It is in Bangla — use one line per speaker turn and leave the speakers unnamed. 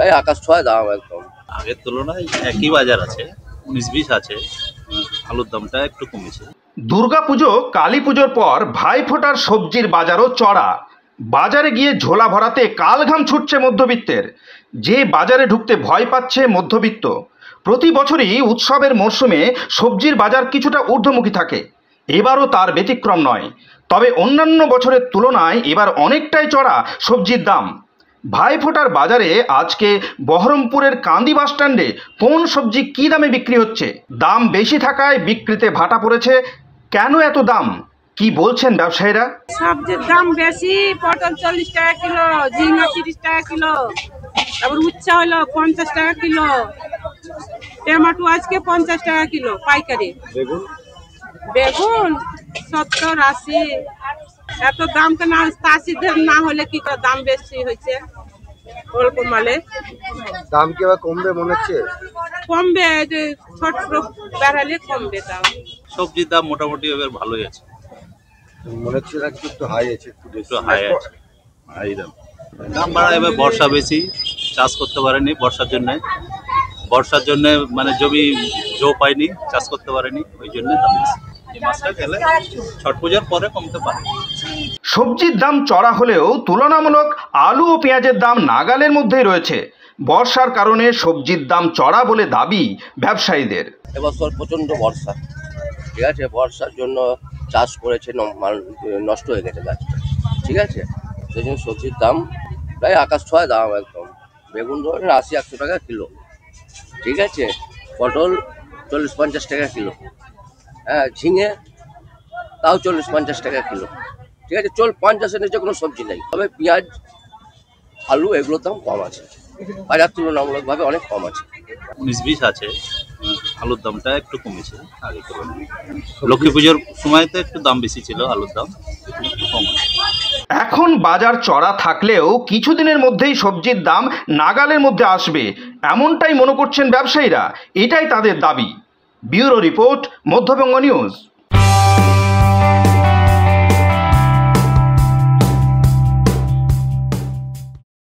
প্রায় আকাশ ছোঁয়া দাম একদম।
আগের তুলনায় একই বাজার আছে, 19-20 আছে। আলুর দামটা একটু কমেছে।
দুর্গাপুজো কালী পুজোর পর ভাইফোঁটার সবজির বাজারও চড়া। বাজারে গিয়ে ঝোলা ভরাতে কালঘাম ছুটছে মধ্যবিত্তের। যে বাজারে ঢুকতে ভয় পাচ্ছে মধ্যবিত্ত। প্রতি বছরই উৎসবের মরশুমে সবজির বাজার কিছুটা ঊর্ধ্বমুখী থাকে, এবারও তার ব্যতিক্রম নয়। তবে অন্যান্য বছরের তুলনায় এবার অনেকটাই চড়া সবজির দাম। ভাইফোঁটার বাজারে আজকে বহরমপুরের কান্দি বাসস্ট্যান্ডে কোন সবজি কী দামে বিক্রি হচ্ছে, দাম বেশি থাকায় বিক্রিতে ভাটা পড়েছে, কেন এত দাম, কি বলছেন ব্যবসায়ীরা?
সবজির দাম বেশি, পটল 40 টাকা কিলো, ঝিঙা 30 টাকা কিলো, তারপর উচ্চা হলো 50 টাকা কিলো, টমেটো আজকে 50 টাকা কিলো পাইকারি, বেগুন 70 80। এত দাম কেন? চাষিদের না হলে কি করে দাম বেশি হয়েছে? অল্প মালে
দাম কি আবার কমবে মনে হচ্ছে?
কমবে, যে ছোট বেড়ালে কমবে দাম।
সবজির দাম মোটামুটি এবার ভালোই আছে,
মনে হচ্ছে না কিছু একটু হাই আছে?
একটু হাই আছে, হাই দাম। দাম বাড়া এবার বর্ষা বেশি, চাষ করতে পারেনি বর্ষার জন্য মানে জমি পায়নি, চাষ করতে পারেনি, ওই জন্য দাম বেশি। এই মাসটা গেলে ছট পূজার পরে কমতে পারে।
সবজির দাম চড়া হলেও তুলনামূলক আলু ও পেঁয়াজের দাম নাগালের মধ্যেই রয়েছে। বর্ষার কারণে সবজির দাম চড়া বলে দাবি ব্যবসায়ীদের।
এবছর প্রচণ্ড বর্ষা, ঠিক আছে, বর্ষার জন্য চাষ করেছে নষ্ট হয়ে গেছে গাছটা, ঠিক আছে, সেই জন্য সবজির দাম প্রায় আকাশ ছোঁয়া দাম একদম। বেগুন ধরেন 80-100 টাকা কিলো, ঠিক আছে, পটল 40-50 টাকা কিলো, হ্যাঁ, ঝিঙে তাও 40-50 টাকা কিলো, ঠিক আছে, 50-এর নিচে কোনো সবজি নেই। তবে পেঁয়াজ আলু এগুলোর দাম কম আছে, বাজার তুলনামূলকভাবে অনেক কম আছে।
19-20 আছে, আলুর দামটা একটু কমেছে আগে তুলনায়। লক্ষ্মী পুজোর সময়তে একটু দাম বেশি ছিল আলুর দাম, একটু কম আছে।
এখন বাজার চড়া থাকলেও কিছুদিনের মধ্যেই সবজির দাম নাগালের মধ্যে আসবে, এমনটাই মনে করছেন ব্যবসায়ীরা। এটাই তাদের দাবি। Bureau report, Madhyabanga news.